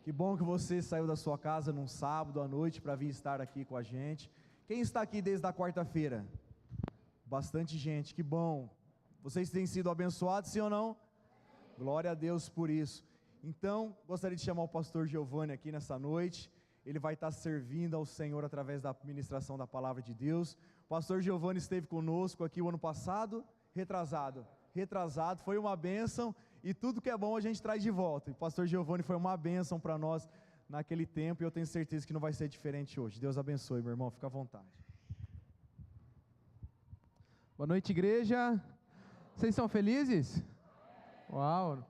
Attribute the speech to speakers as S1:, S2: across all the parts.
S1: Que bom que você saiu da sua casa num sábado à noite para vir estar aqui com a gente. Quem está aqui desde a quarta-feira? Bastante gente, que bom. Vocês têm sido abençoados, sim ou não? Glória a Deus por isso. Então, gostaria de chamar o pastor Giovanni aqui nessa noite. Ele vai estar servindo ao Senhor através da ministração da palavra de Deus. O pastor Giovanni esteve conosco aqui o ano passado, retrasado, foi uma bênção, e tudo que é bom a gente traz de volta. E o pastor Giovanni foi uma bênção para nós naquele tempo, e eu tenho certeza que não vai ser diferente hoje. Deus abençoe, meu irmão, fica à vontade.
S2: Boa noite, igreja. Vocês estão felizes? Uau!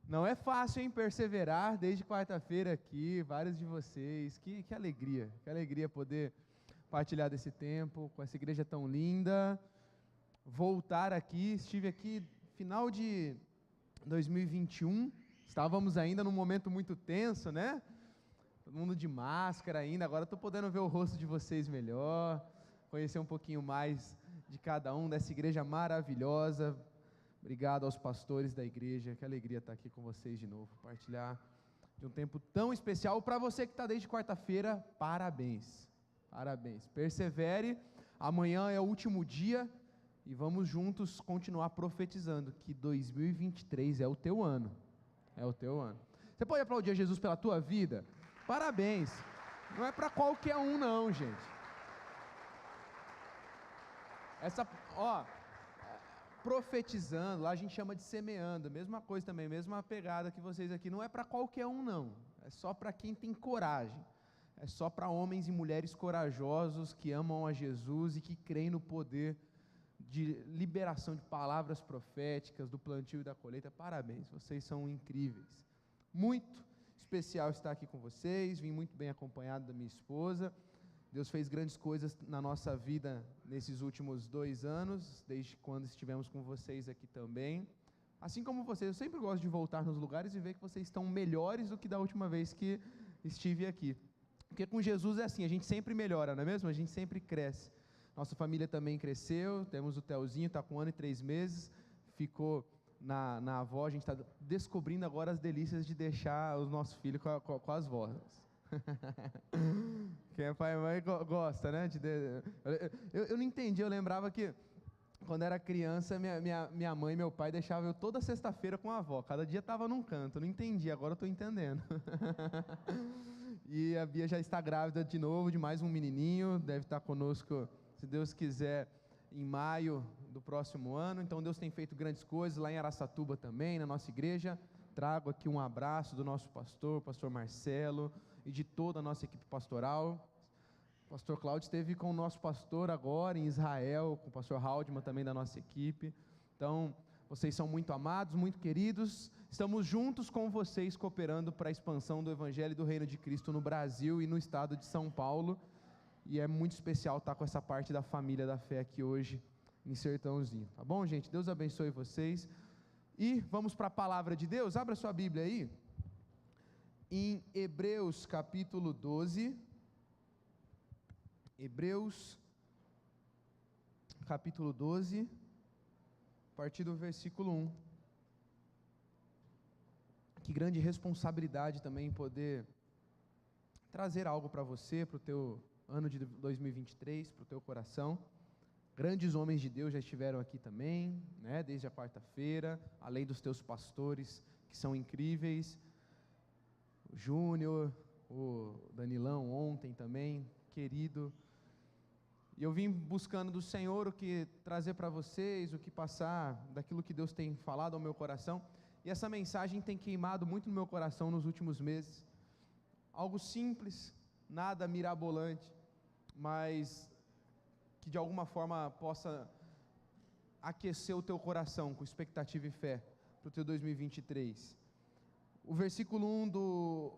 S2: Não é fácil, hein, perseverar desde quarta-feira aqui, vários de vocês. Que alegria poder partilhar desse tempo com essa igreja tão linda. Voltar aqui, estive aqui final de 2021, estávamos ainda num momento muito tenso, né? Todo mundo de máscara ainda, agora estou podendo ver o rosto de vocês melhor, conhecer um pouquinho mais de cada um, dessa igreja maravilhosa. Obrigado aos pastores da igreja, que alegria estar aqui com vocês de novo, partilhar de um tempo tão especial. Para você que está desde quarta-feira, parabéns, persevere, amanhã é o último dia, e vamos juntos continuar profetizando que 2023 é o teu ano, Você pode aplaudir a Jesus pela tua vida? Parabéns, não é para qualquer um não, gente. Profetizando, lá a gente chama de semeando, mesma coisa também, mesma pegada que vocês aqui, não é para qualquer um não, é só para quem tem coragem, é só para homens e mulheres corajosos que amam a Jesus e que creem no poder de liberação de palavras proféticas, do plantio e da colheita. Parabéns, vocês são incríveis, muito especial estar aqui com vocês, vim muito bem acompanhado da minha esposa. Deus fez grandes coisas na nossa vida nesses últimos 2 anos, desde quando estivemos com vocês aqui também. Assim como vocês, eu sempre gosto de voltar nos lugares e ver que vocês estão melhores do que da última vez que estive aqui. Porque com Jesus é assim, a gente sempre melhora, não é mesmo? A gente sempre cresce. Nossa família também cresceu, temos o Telzinho, está com 1 ano e 3 meses, ficou na avó, a gente está descobrindo agora as delícias de deixar os nossos filhos com as vós. Quem é pai e mãe gosta, né? Eu não entendi, eu lembrava que quando era criança, minha mãe e meu pai deixavam eu toda sexta-feira com a avó, cada dia estava num canto, eu não entendi, agora eu estou entendendo. E a Bia já está grávida de novo, de mais um menininho, deve estar conosco, se Deus quiser, em maio do próximo ano. Então Deus tem feito grandes coisas lá em Araçatuba também, na nossa igreja. Trago aqui um abraço do nosso pastor Marcelo, e de toda a nossa equipe pastoral. O pastor Cláudio esteve com o nosso pastor agora em Israel, com o pastor Haldman também da nossa equipe. Então, vocês são muito amados, muito queridos. Estamos juntos com vocês, cooperando para a expansão do Evangelho e do Reino de Cristo no Brasil e no estado de São Paulo. E é muito especial estar com essa parte da família da fé aqui hoje, em Sertãozinho. Tá bom, gente? Deus abençoe vocês. E vamos para a palavra de Deus. Abra sua Bíblia aí, em Hebreus capítulo 12, Hebreus capítulo 12, a partir do versículo 1, que grande responsabilidade também poder trazer algo para você, para o teu ano de 2023, para o teu coração. Grandes homens de Deus já estiveram aqui também, né, desde a quarta-feira, além dos teus pastores, que são incríveis, o Júnior, o Danilão ontem também, querido. E eu vim buscando do Senhor o que trazer para vocês, o que passar daquilo que Deus tem falado ao meu coração, e essa mensagem tem queimado muito no meu coração nos últimos meses. Algo simples, nada mirabolante, mas que de alguma forma possa aquecer o teu coração com expectativa e fé para o teu 2023. O versículo 1 do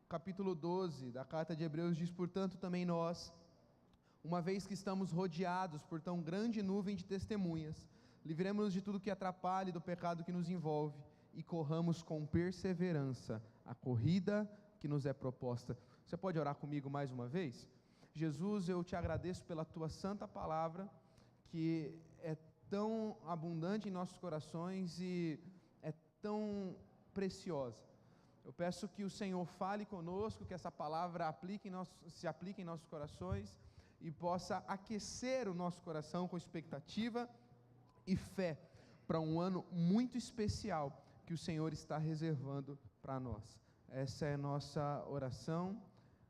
S2: capítulo 12 da carta de Hebreus diz: portanto também nós, uma vez que estamos rodeados por tão grande nuvem de testemunhas, livremos-nos de tudo que atrapalha e do pecado que nos envolve, e corramos com perseverança a corrida que nos é proposta. Você pode orar comigo mais uma vez? Jesus, eu te agradeço pela tua santa palavra, que é tão abundante em nossos corações e é tão preciosa. Eu peço que o Senhor fale conosco, que essa palavra se aplique em nossos corações e possa aquecer o nosso coração com expectativa e fé para um ano muito especial que o Senhor está reservando para nós. Essa é a nossa oração,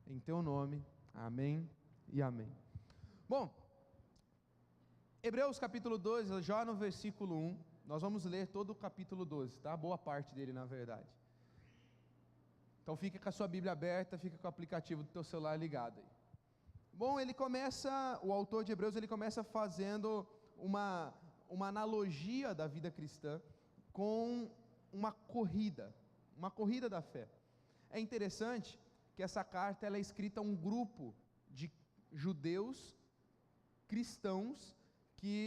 S2: em Teu nome, amém e amém. Bom, Hebreus capítulo 12, já no versículo 1, nós vamos ler todo o capítulo 12, tá? Boa parte dele, na verdade. Então fica com a sua Bíblia aberta, fica com o aplicativo do teu celular ligado aí. Bom, o autor de Hebreus, ele começa fazendo uma analogia da vida cristã com uma corrida da fé. É interessante que essa carta ela é escrita a um grupo de judeus cristãos que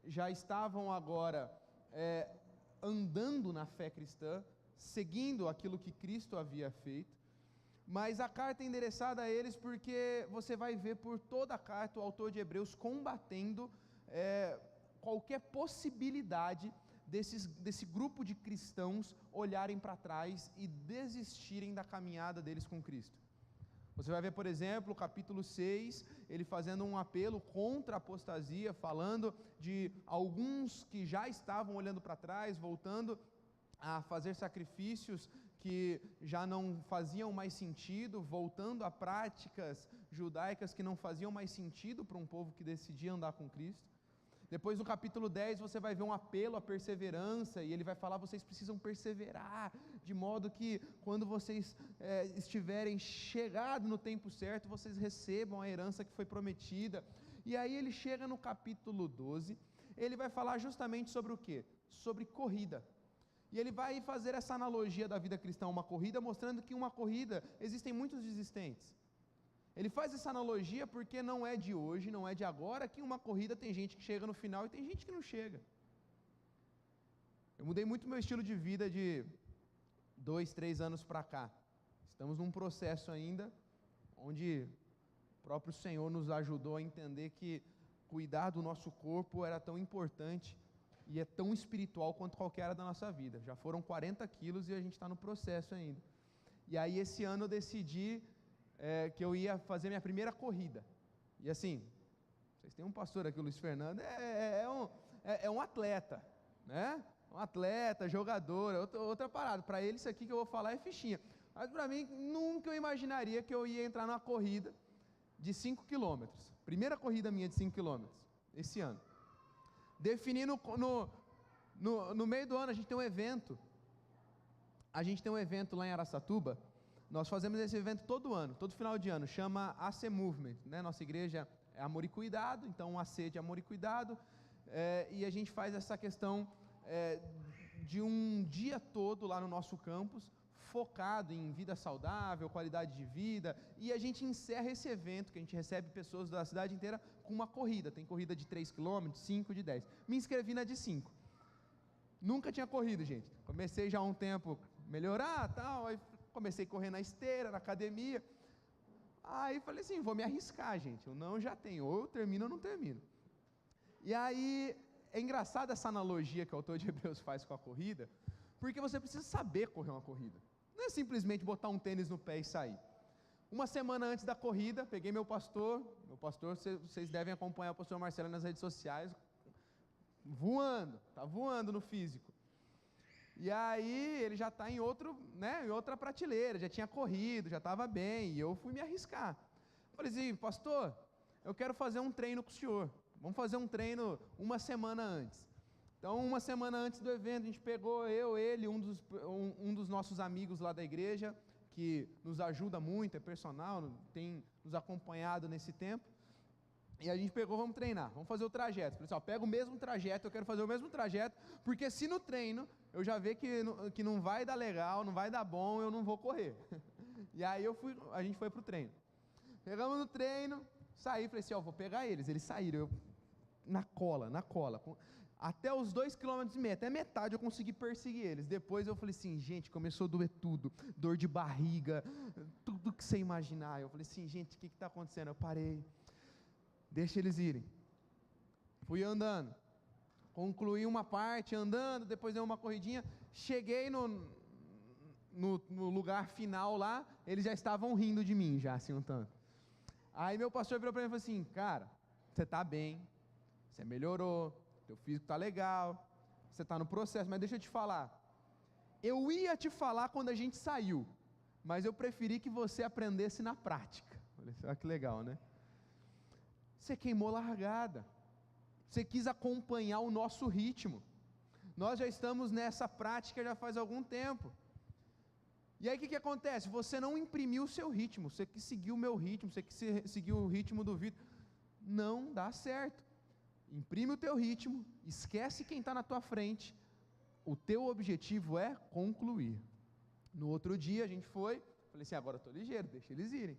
S2: já estavam agora andando na fé cristã, seguindo aquilo que Cristo havia feito, mas a carta é endereçada a eles porque você vai ver por toda a carta o autor de Hebreus combatendo qualquer possibilidade desse grupo de cristãos olharem para trás e desistirem da caminhada deles com Cristo. Você vai ver, por exemplo, o capítulo 6, ele fazendo um apelo contra a apostasia, falando de alguns que já estavam olhando para trás, voltando a fazer sacrifícios que já não faziam mais sentido, voltando a práticas judaicas que não faziam mais sentido para um povo que decidia andar com Cristo. Depois no capítulo 10 você vai ver um apelo à perseverança, e ele vai falar, vocês precisam perseverar, de modo que quando vocês estiverem chegado no tempo certo, vocês recebam a herança que foi prometida. E aí ele chega no capítulo 12, ele vai falar justamente sobre o quê? Sobre corrida. E ele vai fazer essa analogia da vida cristã a uma corrida, mostrando que uma corrida, existem muitos desistentes. Ele faz essa analogia porque não é de hoje, não é de agora, que uma corrida tem gente que chega no final e tem gente que não chega. Eu mudei muito meu estilo de vida de 2, 3 anos para cá. Estamos num processo ainda, onde o próprio Senhor nos ajudou a entender que cuidar do nosso corpo era tão importante e é tão espiritual quanto qualquer área da nossa vida. Já foram 40 quilos e a gente está no processo ainda. E aí esse ano eu decidi que eu ia fazer minha primeira corrida. E assim, vocês têm um pastor aqui, o Luiz Fernando, é um atleta, né? Um atleta, jogador, outra parada. Para ele isso aqui que eu vou falar é fichinha. Mas para mim, nunca eu imaginaria que eu ia entrar numa corrida de 5 quilômetros. Primeira corrida minha de 5 quilômetros, esse ano. Definindo no meio do ano, a gente tem um evento. A gente tem um evento lá em Araçatuba. Nós fazemos esse evento todo ano, todo final de ano, chama AC Movement, né? Nossa igreja é Amor e Cuidado, então AC de Amor e Cuidado, e a gente faz essa questão de um dia todo lá no nosso campus, focado em vida saudável, qualidade de vida, e a gente encerra esse evento, que a gente recebe pessoas da cidade inteira, com uma corrida. Tem corrida de 3 km, 5, de 10. Me inscrevi na de 5. Nunca tinha corrido, gente. Comecei já há um tempo melhorar, tal, aí comecei a correr na esteira, na academia. Aí falei assim, vou me arriscar, gente. Eu não já tenho, ou eu termino ou não termino. E aí, é engraçado essa analogia que o autor de Hebreus faz com a corrida, porque você precisa saber correr uma corrida. Não é simplesmente botar um tênis no pé e sair. Uma semana antes da corrida, peguei meu pastor, vocês devem acompanhar o pastor Marcelo nas redes sociais, tá voando no físico. E aí ele já está em outra prateleira, já tinha corrido, já estava bem, e eu fui me arriscar. Falei assim, pastor, eu quero fazer um treino com o senhor, vamos fazer um treino uma semana antes. Então, uma semana antes do evento, a gente pegou ele, um dos nossos amigos lá da igreja, que nos ajuda muito, é personal, tem nos acompanhado nesse tempo, e a gente pegou, vamos treinar, vamos fazer o trajeto. Falei assim, pega o mesmo trajeto, eu quero fazer o mesmo trajeto, porque se no treino eu já ver que não vai dar legal, não vai dar bom, eu não vou correr. E aí a gente foi pro treino. Pegamos no treino, saí, falei assim, vou pegar eles saíram, eu na cola, até os 2,5 km, até metade eu consegui perseguir eles. Depois eu falei assim, gente, começou a doer tudo, dor de barriga, tudo que você imaginar. Eu falei assim, gente, o que está acontecendo? Eu parei, deixa eles irem. Fui andando, concluí uma parte andando, depois dei uma corridinha, cheguei no lugar final lá, eles já estavam rindo de mim, já assim um tanto. Aí meu pastor virou para mim e falou assim: cara, você está bem, você melhorou, teu físico está legal, você está no processo, mas deixa eu te falar, eu ia te falar quando a gente saiu, mas eu preferi que você aprendesse na prática. Olha que legal, né? Você queimou largada, você quis acompanhar o nosso ritmo, nós já estamos nessa prática já faz algum tempo, e aí o que acontece? Você não imprimiu o seu ritmo, você quis seguir o meu ritmo, você quis seguir o ritmo do Vitor, não dá certo. Imprime o teu ritmo, esquece quem está na tua frente, o teu objetivo é concluir. No outro dia a gente foi, falei assim: agora eu estou ligeiro, deixa eles irem,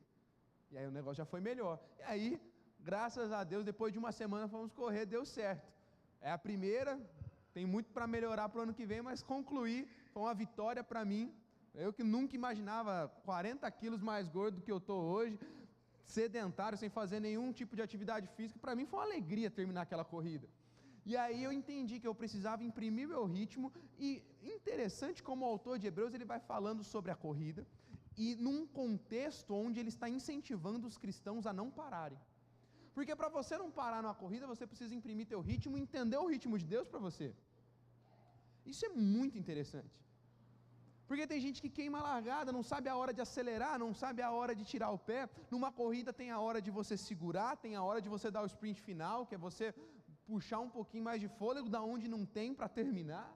S2: e aí o negócio já foi melhor, e aí, graças a Deus, depois de uma semana fomos correr, deu certo, é a primeira, tem muito para melhorar para o ano que vem, mas concluir, foi uma vitória para mim, eu que nunca imaginava 40 quilos mais gordo do que eu estou hoje, sedentário, sem fazer nenhum tipo de atividade física, para mim foi uma alegria terminar aquela corrida, e aí eu entendi que eu precisava imprimir meu ritmo, e interessante como o autor de Hebreus, ele vai falando sobre a corrida, e num contexto onde ele está incentivando os cristãos a não pararem, porque para você não parar numa corrida, você precisa imprimir teu ritmo, e entender o ritmo de Deus para você, isso é muito interessante, porque tem gente que queima a largada, não sabe a hora de acelerar, não sabe a hora de tirar o pé. Numa corrida tem a hora de você segurar, tem a hora de você dar o sprint final, que é você puxar um pouquinho mais de fôlego, da onde não tem para terminar.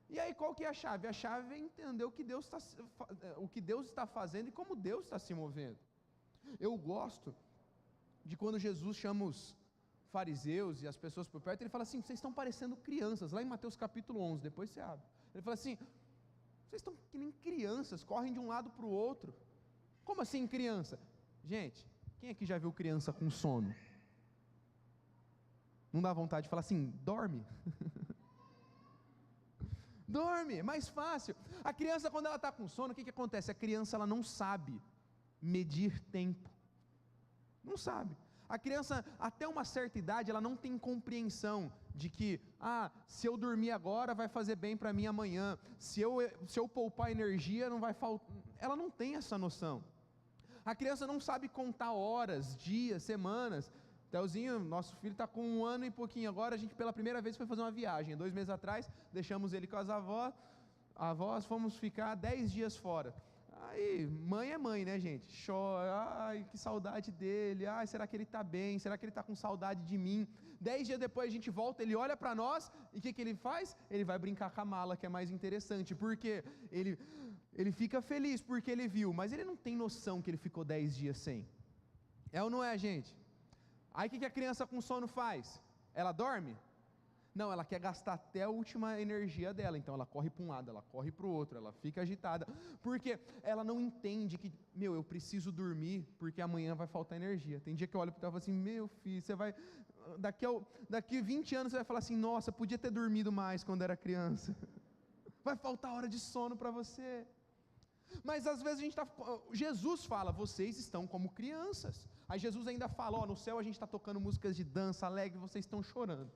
S2: E aí qual que é a chave? A chave é entender o que Deus está fazendo e como Deus está se movendo. Eu gosto de quando Jesus chama os fariseus e as pessoas por perto, ele fala assim: vocês estão parecendo crianças, lá em Mateus capítulo 11, depois você abre. Ele fala assim: vocês estão que nem crianças, correm de um lado para o outro. Como assim criança? Gente, quem aqui já viu criança com sono? Não dá vontade de falar assim: dorme. Dorme, é mais fácil. A criança, quando ela está com sono, o que acontece? A criança, ela não sabe medir tempo, não sabe. A criança, até uma certa idade, ela não tem compreensão de que, se eu dormir agora, vai fazer bem para mim amanhã, se eu poupar energia, não vai faltar, ela não tem essa noção. A criança não sabe contar horas, dias, semanas. Telzinho, nosso filho está com 1 ano e pouquinho agora, a gente pela primeira vez foi fazer uma viagem, 2 meses atrás, deixamos ele com as avós, fomos ficar 10 dias fora. Aí, mãe é mãe, né, gente? Chora, ai, que saudade dele, ai, será que ele está bem? Será que ele está com saudade de mim? 10 dias depois a gente volta, ele olha para nós, e o que ele faz? Ele vai brincar com a mala, que é mais interessante, porque ele fica feliz porque ele viu, mas ele não tem noção que ele ficou 10 dias sem. É ou não é, gente? Aí o que a criança com sono faz? Ela dorme? Não, ela quer gastar até a última energia dela, então ela corre para um lado, ela corre para o outro, ela fica agitada, porque ela não entende que, eu preciso dormir, porque amanhã vai faltar energia. Tem dia que eu olho para ela e falo assim: meu filho, você vai, daqui 20 anos você vai falar assim: nossa, podia ter dormido mais quando era criança, vai faltar hora de sono para você. Mas às vezes Jesus fala: vocês estão como crianças. Aí Jesus ainda fala: no céu a gente está tocando músicas de dança alegre, vocês estão chorando.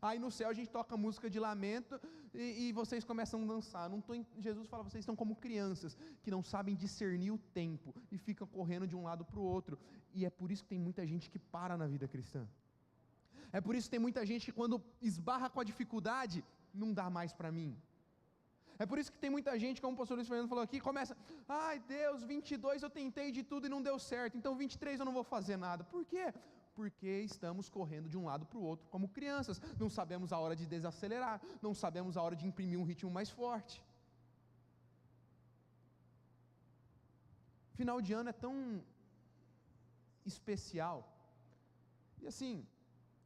S2: Aí no céu a gente toca música de lamento e vocês começam a dançar. Jesus fala: vocês estão como crianças que não sabem discernir o tempo e ficam correndo de um lado para o outro. E é por isso que tem muita gente que para na vida cristã. É por isso que tem muita gente que, quando esbarra com a dificuldade, não dá mais para mim. É por isso que tem muita gente, como o pastor Luiz Fernando falou aqui, começa: ai Deus, 22 eu tentei de tudo e não deu certo, então 23 eu não vou fazer nada. Por quê? Porque estamos correndo de um lado para o outro como crianças, não sabemos a hora de desacelerar, não sabemos a hora de imprimir um ritmo mais forte. Final de ano é tão especial, e assim,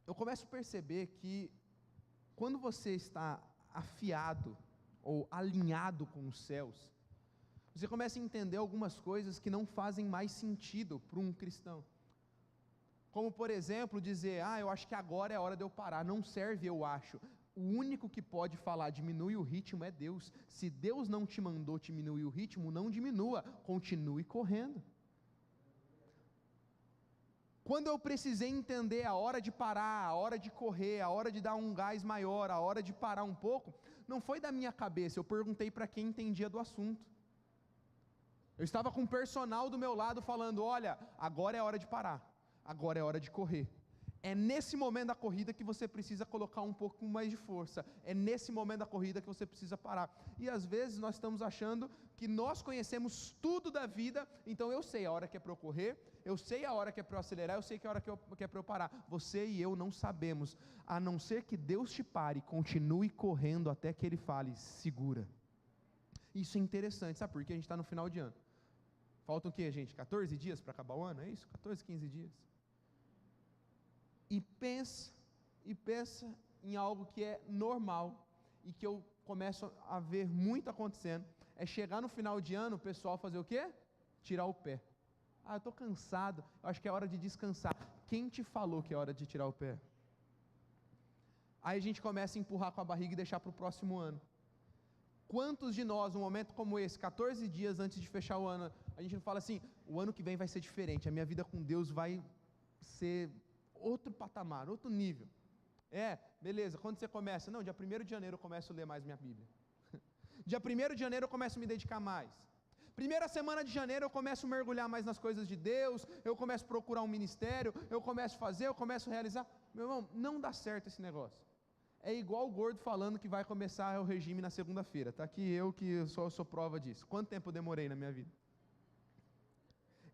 S2: eu começo a perceber que quando você está afiado ou alinhado com os céus, você começa a entender algumas coisas que não fazem mais sentido para um cristão. Como, por exemplo, dizer: eu acho que agora é a hora de eu parar. Não serve, eu acho. O único que pode falar diminui o ritmo é Deus. Se Deus não te mandou diminuir o ritmo, não diminua, continue correndo. Quando eu precisei entender a hora de parar, a hora de correr, a hora de dar um gás maior, a hora de parar um pouco, não foi da minha cabeça, eu perguntei para quem entendia do assunto. Eu estava com o personal do meu lado falando, olha, agora é hora de parar, agora é hora de correr. É nesse momento da corrida que você precisa colocar um pouco mais de força, é nesse momento da corrida que você precisa parar. E às vezes nós estamos achando que nós conhecemos tudo da vida, então eu sei a hora que é para eu correr, eu sei a hora que é para eu acelerar, eu sei que a hora que é para eu parar. Você e eu não sabemos, a não ser que Deus te pare, continue correndo até que Ele fale, segura. Isso é interessante, sabe por quê? A gente está no final de ano. Faltam o quê, gente? 14 dias para acabar o ano, é isso? 14, 15 dias. E pensa em algo que é normal, e que eu começo a ver muito acontecendo, é chegar no final de ano, o pessoal fazer o quê? Tirar o pé. Eu estou cansado, eu acho que é hora de descansar. Quem te falou que é hora de tirar o pé? Aí a gente começa a empurrar com a barriga e deixar para o próximo ano. Quantos de nós, num momento como esse, 14 dias antes de fechar o ano, a gente não fala assim, o ano que vem vai ser diferente, a minha vida com Deus vai ser outro patamar, outro nível. Beleza, quando você começa? Não, dia 1º de janeiro eu começo a ler mais minha Bíblia. Dia 1º de janeiro eu começo a me dedicar mais. Primeira semana de janeiro eu começo a mergulhar mais nas coisas de Deus, eu começo a procurar um ministério, eu começo a fazer, eu começo a realizar. Meu irmão, não dá certo esse negócio. É igual o gordo falando que vai começar o regime na segunda-feira. Está aqui eu que sou prova disso. Quanto tempo eu demorei na minha vida?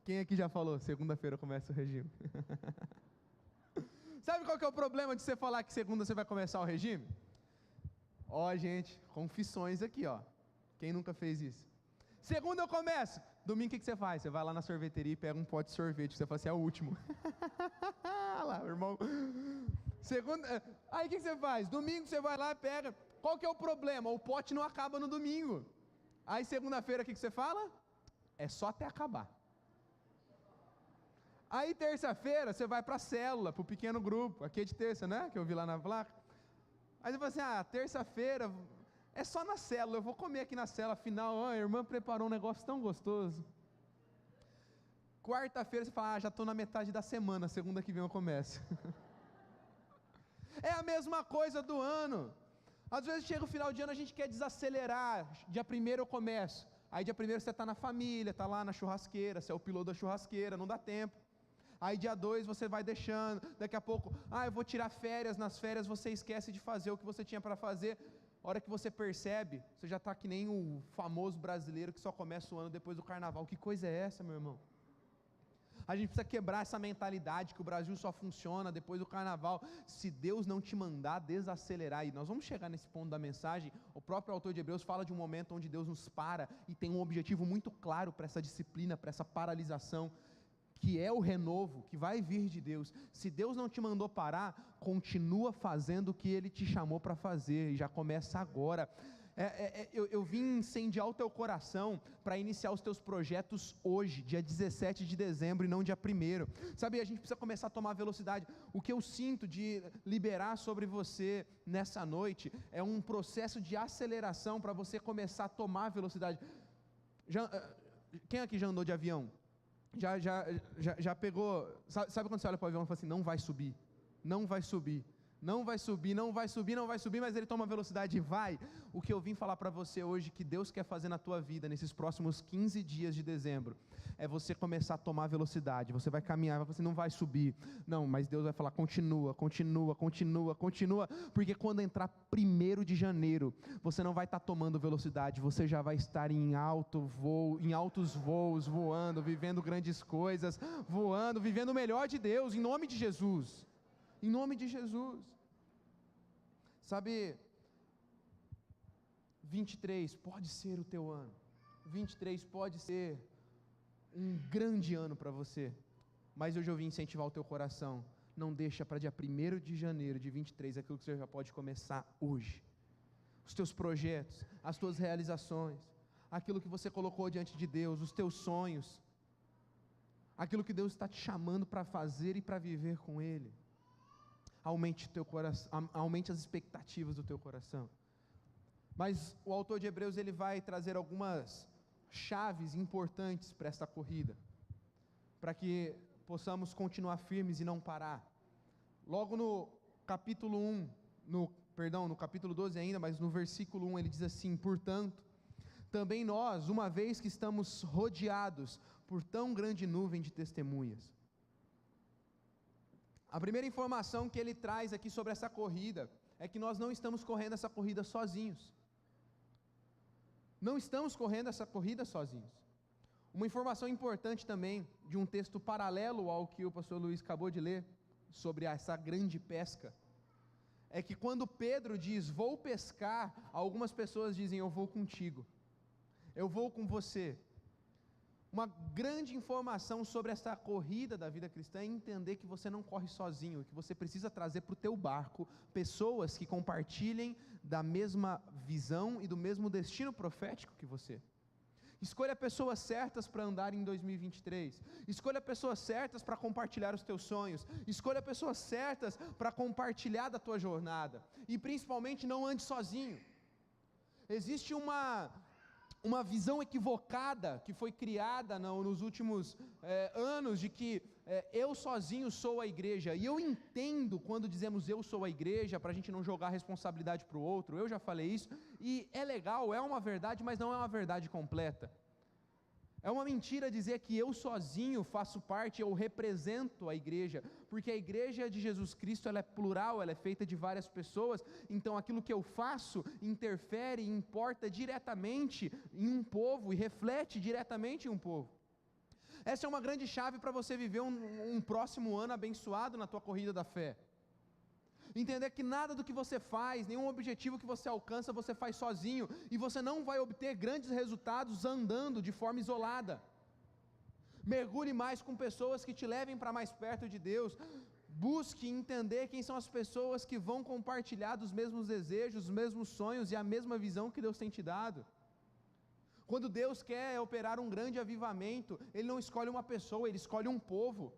S2: Quem aqui já falou, segunda-feira eu começo o regime? Sabe qual que é o problema de você falar que segunda você vai começar o regime? Gente, confissões aqui, quem nunca fez isso? Segunda eu começo, domingo o que você faz? Você vai lá na sorveteria e pega um pote de sorvete, você fala assim, é o último. Lá, irmão. Segunda, aí o que você faz? Domingo você vai lá e pega, qual que é o problema? O pote não acaba no domingo. Aí segunda-feira o que você fala? É só até acabar. Aí terça-feira você vai para a célula, para o pequeno grupo, aqui é de terça, né? Que eu vi lá na placa. Aí você fala assim, terça-feira é só na célula, eu vou comer aqui na célula, afinal, a irmã preparou um negócio tão gostoso. Quarta-feira você fala, já estou na metade da semana, segunda que vem eu começo. É a mesma coisa do ano. Às vezes chega o final de ano, a gente quer desacelerar, dia 1º eu começo. Aí dia 1º você está na família, está lá na churrasqueira, você é o piloto da churrasqueira, não dá tempo. Aí dia 2 você vai deixando, daqui a pouco, eu vou tirar férias, nas férias você esquece de fazer o que você tinha para fazer. A hora que você percebe, você já está que nem o famoso brasileiro que só começa o ano depois do carnaval. Que coisa é essa, meu irmão? A gente precisa quebrar essa mentalidade que o Brasil só funciona depois do carnaval. Se Deus não te mandar desacelerar, e nós vamos chegar nesse ponto da mensagem, o próprio autor de Hebreus fala de um momento onde Deus nos para e tem um objetivo muito claro para essa disciplina, para essa paralisação, que é o renovo, que vai vir de Deus. Se Deus não te mandou parar, continua fazendo o que Ele te chamou para fazer, e já começa agora. Eu vim incendiar o teu coração para iniciar os teus projetos hoje, dia 17 de dezembro e não dia 1º. Sabe, a gente precisa começar a tomar velocidade. O que eu sinto de liberar sobre você nessa noite é um processo de aceleração para você começar a tomar velocidade. Quem aqui já andou de avião? Já pegou, sabe quando você olha para o avião e fala assim, não vai subir, não vai subir, não vai subir, não vai subir, não vai subir, mas ele toma velocidade e vai. O que eu vim falar para você hoje, que Deus quer fazer na tua vida, nesses próximos 15 dias de dezembro, é você começar a tomar velocidade. Você vai caminhar, vai falar assim, não vai subir, não, mas Deus vai falar, continua, continua, continua, continua, porque quando entrar 1º de janeiro, você não vai estar tomando velocidade, você já vai estar em alto voo, em altos voos, voando, vivendo grandes coisas, voando, vivendo o melhor de Deus, em nome de Jesus. Em nome de Jesus. Sabe, 23 pode ser o teu ano. 23 pode ser um grande ano para você. Mas hoje eu vim incentivar o teu coração. Não deixa para dia 1º de janeiro de 23 aquilo que você já pode começar hoje. Os teus projetos, as tuas realizações, aquilo que você colocou diante de Deus, os teus sonhos, aquilo que Deus está te chamando para fazer e para viver com Ele. Aumente teu coração, aumente as expectativas do teu coração. Mas o autor de Hebreus ele vai trazer algumas chaves importantes para esta corrida, para que possamos continuar firmes e não parar. Logo no capítulo 1, no capítulo 12 ainda, mas no versículo 1 ele diz assim: portanto, também nós, uma vez que estamos rodeados por tão grande nuvem de testemunhas. A primeira informação que ele traz aqui sobre essa corrida é que nós não estamos correndo essa corrida sozinhos. Não estamos correndo essa corrida sozinhos. Uma informação importante também, de um texto paralelo ao que o pastor Luiz acabou de ler, sobre essa grande pesca, é que quando Pedro diz, vou pescar, algumas pessoas dizem, eu vou contigo, eu vou com você. Uma grande informação sobre essa corrida da vida cristã é entender que você não corre sozinho, que você precisa trazer para o teu barco pessoas que compartilhem da mesma visão e do mesmo destino profético que você. Escolha pessoas certas para andar em 2023, escolha pessoas certas para compartilhar os teus sonhos, escolha pessoas certas para compartilhar da tua jornada, e principalmente não ande sozinho. Existe uma visão equivocada que foi criada nos últimos anos, de que eu sozinho sou a igreja, e eu entendo quando dizemos eu sou a igreja, para a gente não jogar a responsabilidade para o outro, eu já falei isso, e é legal, é uma verdade, mas não é uma verdade completa. É uma mentira dizer que eu sozinho faço parte, eu represento a igreja, porque a igreja de Jesus Cristo, ela é plural, ela é feita de várias pessoas, então aquilo que eu faço interfere e importa diretamente em um povo, e reflete diretamente em um povo. Essa é uma grande chave para você viver um próximo ano abençoado na tua corrida da fé. Entender que nada do que você faz, nenhum objetivo que você alcança, você faz sozinho, e você não vai obter grandes resultados andando de forma isolada. Mergulhe mais com pessoas que te levem para mais perto de Deus. Busque entender quem são as pessoas que vão compartilhar dos mesmos desejos, os mesmos sonhos e a mesma visão que Deus tem te dado. Quando Deus quer operar um grande avivamento, Ele não escolhe uma pessoa, Ele escolhe um povo.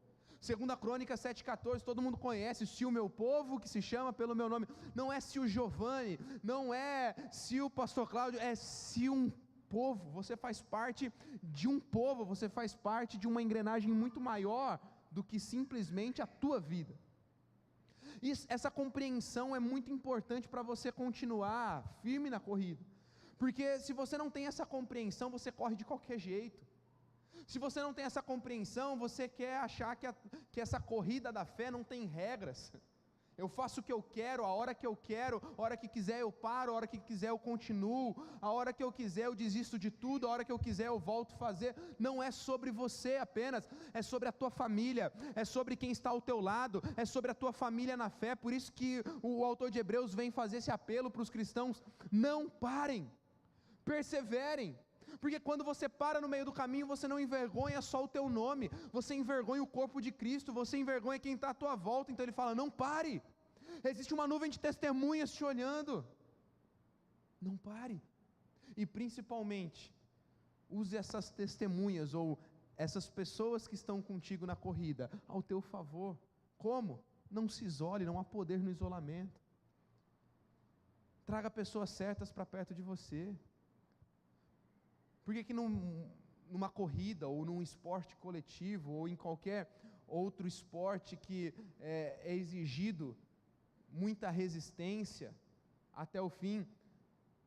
S2: 2 Crônicas 7,14, todo mundo conhece, se o meu povo que se chama pelo meu nome, não é se o Giovanni, não é se o pastor Cláudio, é se um povo, você faz parte de um povo, você faz parte de uma engrenagem muito maior do que simplesmente a tua vida. Essa compreensão é muito importante para você continuar firme na corrida, porque se você não tem essa compreensão, você corre de qualquer jeito. Se você não tem essa compreensão, você quer achar que essa corrida da fé não tem regras. Eu faço o que eu quero, a hora que eu quero, a hora que quiser eu paro, a hora que quiser eu continuo, a hora que eu quiser eu desisto de tudo, a hora que eu quiser eu volto a fazer. Não é sobre você apenas, é sobre a tua família, é sobre quem está ao teu lado, é sobre a tua família na fé. Por isso que o autor de Hebreus vem fazer esse apelo para os cristãos: não parem, perseverem. Porque quando você para no meio do caminho, você não envergonha só o teu nome, você envergonha o corpo de Cristo, você envergonha quem está à tua volta. Então ele fala: não pare, existe uma nuvem de testemunhas te olhando, não pare. E principalmente, use essas testemunhas, ou essas pessoas que estão contigo na corrida, ao teu favor. Como? Não se isole, não há poder no isolamento. Traga pessoas certas para perto de você. Por que numa corrida, ou num esporte coletivo, ou em qualquer outro esporte que é exigido muita resistência até o fim,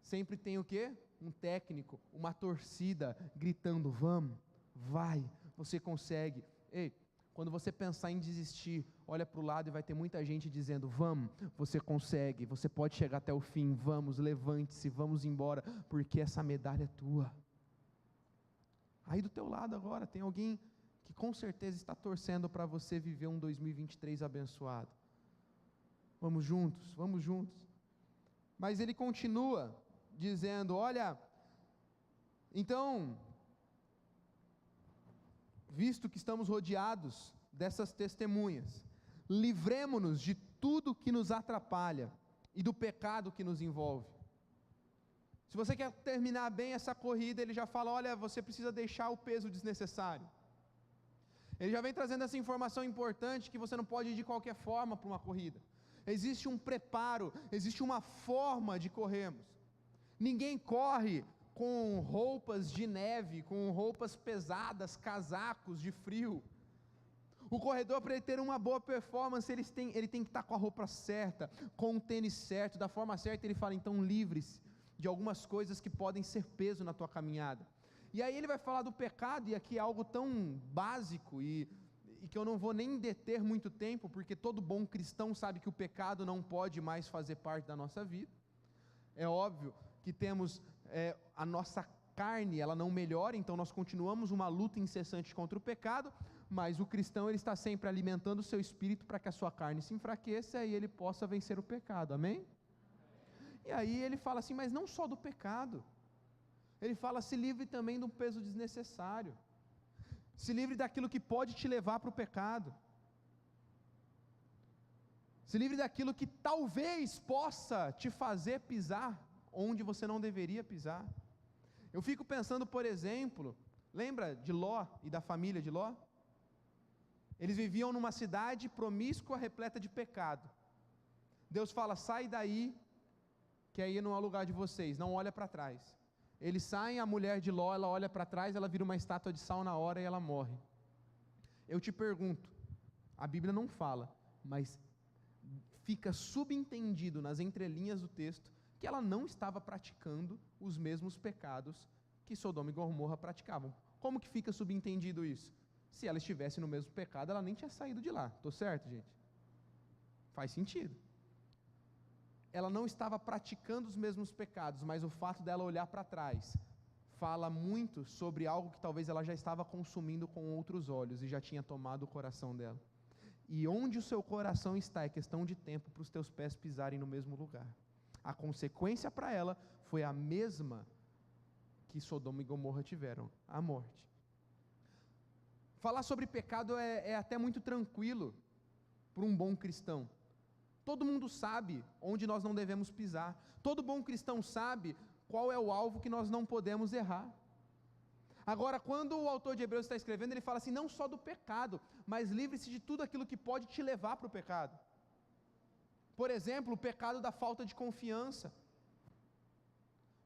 S2: sempre tem o quê? Um técnico, uma torcida gritando: vamos, vai, você consegue. Ei, quando você pensar em desistir, olha para o lado e vai ter muita gente dizendo: vamos, você consegue, você pode chegar até o fim, vamos, levante-se, vamos embora, porque essa medalha é tua. Aí do teu lado agora tem alguém que com certeza está torcendo para você viver um 2023 abençoado. Vamos juntos, vamos juntos. Mas ele continua dizendo: olha, então, visto que estamos rodeados dessas testemunhas, livremo-nos de tudo que nos atrapalha e do pecado que nos envolve. Se você quer terminar bem essa corrida, ele já fala: olha, você precisa deixar o peso desnecessário. Ele já vem trazendo essa informação importante, que você não pode ir de qualquer forma para uma corrida. Existe um preparo, existe uma forma de corrermos. Ninguém corre com roupas de neve, com roupas pesadas, casacos de frio. O corredor, para ele ter uma boa performance, ele tem que estar com a roupa certa, com o tênis certo, da forma certa. Ele fala, então livre-se de algumas coisas que podem ser peso na tua caminhada. E aí ele vai falar do pecado, e aqui é algo tão básico, e que eu não vou nem deter muito tempo, porque todo bom cristão sabe que o pecado não pode mais fazer parte da nossa vida. É óbvio que temos a nossa carne, ela não melhora, então nós continuamos uma luta incessante contra o pecado, mas o cristão, ele está sempre alimentando o seu espírito para que a sua carne se enfraqueça e ele possa vencer o pecado, amém? E aí ele fala assim, mas não só do pecado, ele fala, se livre também do peso desnecessário, se livre daquilo que pode te levar para o pecado, se livre daquilo que talvez possa te fazer pisar onde você não deveria pisar. Eu fico pensando, por exemplo, lembra de Ló e da família de Ló? Eles viviam numa cidade promíscua, repleta de pecado. Deus fala, sai daí, que aí não é o lugar de vocês, não olha para trás. Eles saem, a mulher de Ló, ela olha para trás, ela vira uma estátua de sal na hora e ela morre. Eu te pergunto, a Bíblia não fala, mas fica subentendido nas entrelinhas do texto, que ela não estava praticando os mesmos pecados que Sodoma e Gomorra praticavam. Como que fica subentendido isso? Se ela estivesse no mesmo pecado, ela nem tinha saído de lá. Estou certo, gente? Faz sentido. Ela não estava praticando os mesmos pecados, mas o fato dela olhar para trás fala muito sobre algo que talvez ela já estava consumindo com outros olhos e já tinha tomado o coração dela. E onde o seu coração está é questão de tempo para os teus pés pisarem no mesmo lugar. A consequência para ela foi a mesma que Sodoma e Gomorra tiveram, a morte. Falar sobre pecado é até muito tranquilo para um bom cristão. Todo mundo sabe onde nós não devemos pisar. Todo bom cristão sabe qual é o alvo que nós não podemos errar. Agora, quando o autor de Hebreus está escrevendo, ele fala assim, não só do pecado, mas livre-se de tudo aquilo que pode te levar para o pecado. Por exemplo, o pecado da falta de confiança.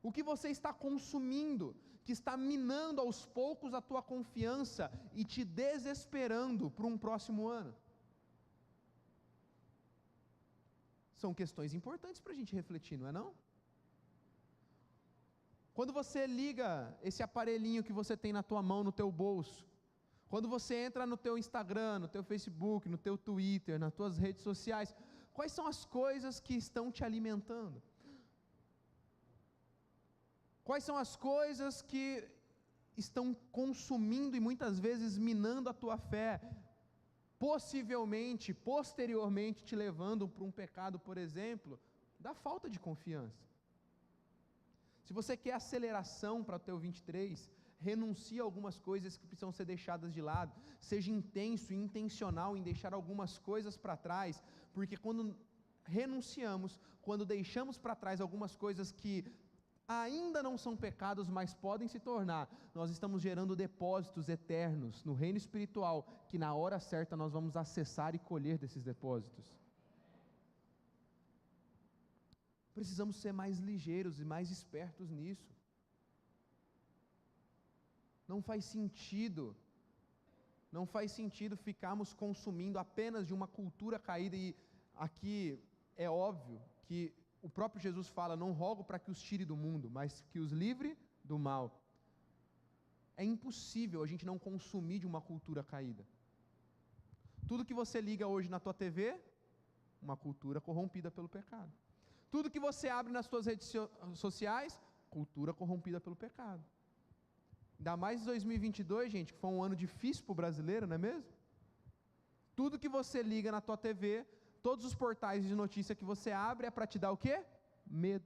S2: O que você está consumindo, que está minando aos poucos a tua confiança e te desesperando para um próximo ano. São questões importantes para a gente refletir, não é não? Quando você liga esse aparelhinho que você tem na tua mão, no teu bolso, quando você entra no teu Instagram, no teu Facebook, no teu Twitter, nas tuas redes sociais, quais são as coisas que estão te alimentando? Quais são as coisas que estão consumindo e muitas vezes minando a tua fé, possivelmente, posteriormente te levando para um pecado, por exemplo, da falta de confiança? Se você quer aceleração para o teu 23, renuncie a algumas coisas que precisam ser deixadas de lado, seja intenso e intencional em deixar algumas coisas para trás, porque quando renunciamos, quando deixamos para trás algumas coisas que ainda não são pecados, mas podem se tornar, nós estamos gerando depósitos eternos no reino espiritual, que na hora certa nós vamos acessar e colher desses depósitos. Precisamos ser mais ligeiros e mais espertos nisso. Não faz sentido ficarmos consumindo apenas de uma cultura caída, e aqui é óbvio que o próprio Jesus fala, não rogo para que os tire do mundo, mas que os livre do mal. É impossível a gente não consumir de uma cultura caída. Tudo que você liga hoje na tua TV, uma cultura corrompida pelo pecado. Tudo que você abre nas suas redes sociais, cultura corrompida pelo pecado. Ainda mais em 2022, gente, que foi um ano difícil para o brasileiro, não é mesmo? Tudo que você liga na tua TV, todos os portais de notícia que você abre é para te dar o quê? Medo,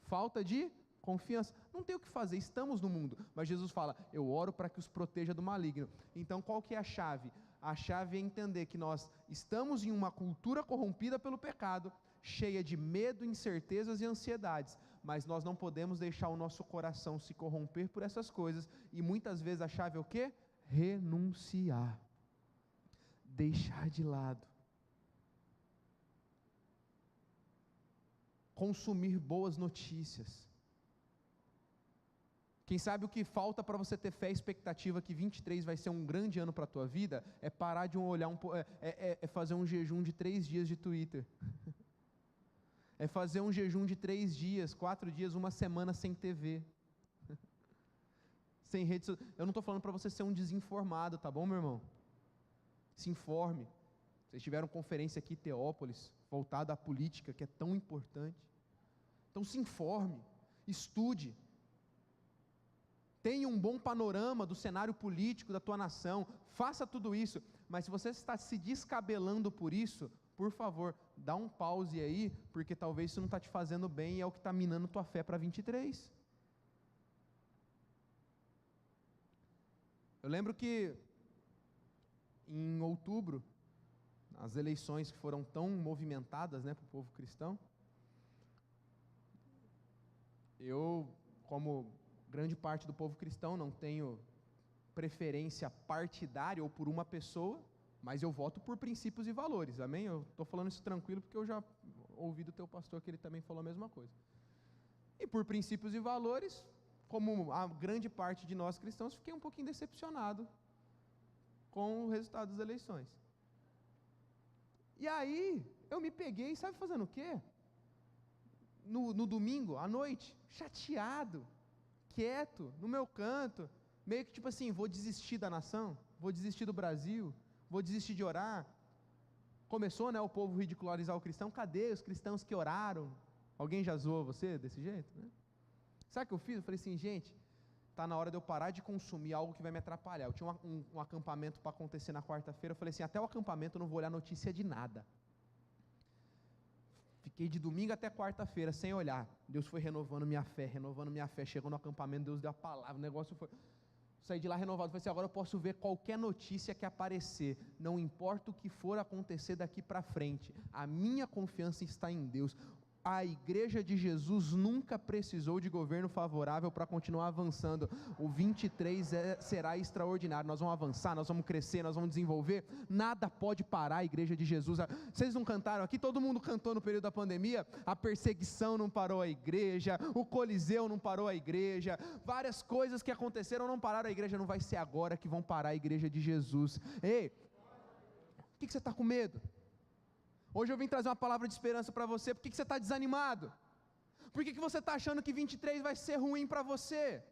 S2: falta de confiança. Não tem o que fazer, estamos no mundo, mas Jesus fala, eu oro para que os proteja do maligno. Então qual que é a chave? A chave é entender que nós estamos em uma cultura corrompida pelo pecado, cheia de medo, incertezas e ansiedades, mas nós não podemos deixar o nosso coração se corromper por essas coisas, e muitas vezes a chave é o quê? Renunciar, deixar de lado, consumir boas notícias, Quem sabe o que falta para você ter fé e expectativa que 23 vai ser um grande ano para a tua vida, é parar de olhar fazer um jejum de 3 dias de Twitter. É fazer um jejum de 3 dias, 4 dias, uma semana sem TV. Sem redes. Eu não estou falando para você ser um desinformado, tá bom, meu irmão? Se informe. Vocês tiveram conferência aqui em Teópolis, voltada à política, que é tão importante. Então se informe, estude. Tenha um bom panorama do cenário político da tua nação, faça tudo isso, mas se você está se descabelando por isso, por favor, dá um pause aí, porque talvez isso não está te fazendo bem e é o que está minando tua fé para 23. Eu lembro que em outubro, as eleições que foram tão movimentadas, para o povo cristão, eu, como grande parte do povo cristão, não tenho preferência partidária ou por uma pessoa, mas eu voto por princípios e valores, amém? Eu estou falando isso tranquilo porque eu já ouvi do teu pastor que ele também falou a mesma coisa. E por princípios e valores, como a grande parte de nós cristãos, fiquei um pouquinho decepcionado com o resultado das eleições. E aí, eu me peguei, sabe fazendo o quê? No domingo, à noite, chateado, quieto, no meu canto, meio que tipo assim, vou desistir da nação, vou desistir do Brasil, vou desistir de orar. Começou, o povo ridicularizar o cristão, cadê os cristãos que oraram? Alguém já zoou você desse jeito, Sabe o que eu fiz? Eu falei assim, gente, está na hora de eu parar de consumir algo que vai me atrapalhar. Eu tinha um acampamento para acontecer na quarta-feira, eu falei assim, até o acampamento eu não vou olhar notícia de nada. Fiquei de domingo até quarta-feira sem olhar. Deus foi renovando minha fé. Chegou no acampamento, Deus deu a palavra, o negócio foi... Saí de lá renovado, falei assim, agora eu posso ver qualquer notícia que aparecer, não importa o que for acontecer daqui para frente, a minha confiança está em Deus. A igreja de Jesus nunca precisou de governo favorável para continuar avançando. O 23 será extraordinário, nós vamos avançar, nós vamos crescer, nós vamos desenvolver, nada pode parar a igreja de Jesus. Vocês não cantaram aqui? Todo mundo cantou no período da pandemia, a perseguição não parou a igreja, o Coliseu não parou a igreja, várias coisas que aconteceram não pararam a igreja, não vai ser agora que vão parar a igreja de Jesus. Ei, o que você está com medo? Hoje eu vim trazer uma palavra de esperança para você. Por que você está desanimado? Por que você está achando que 23 vai ser ruim para você?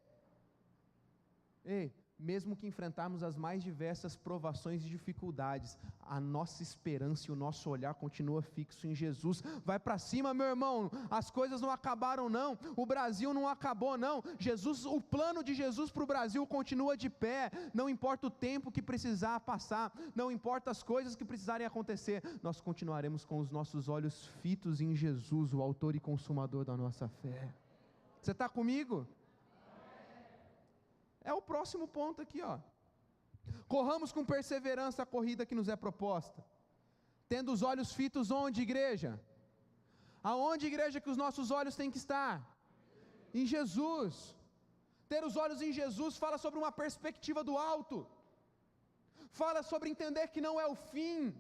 S2: Ei, mesmo que enfrentarmos as mais diversas provações e dificuldades, a nossa esperança e o nosso olhar continua fixo em Jesus. Vai para cima, meu irmão, as coisas não acabaram não, o Brasil não acabou não, Jesus, o plano de Jesus para o Brasil continua de pé, não importa o tempo que precisar passar, não importa as coisas que precisarem acontecer, nós continuaremos com os nossos olhos fitos em Jesus, o autor e consumador da nossa fé. Você está comigo? É o próximo ponto aqui, corramos com perseverança a corrida que nos é proposta, tendo os olhos fitos onde, igreja? Aonde, igreja, que os nossos olhos têm que estar? Em Jesus. Ter os olhos em Jesus fala sobre uma perspectiva do alto, fala sobre entender que não é o fim.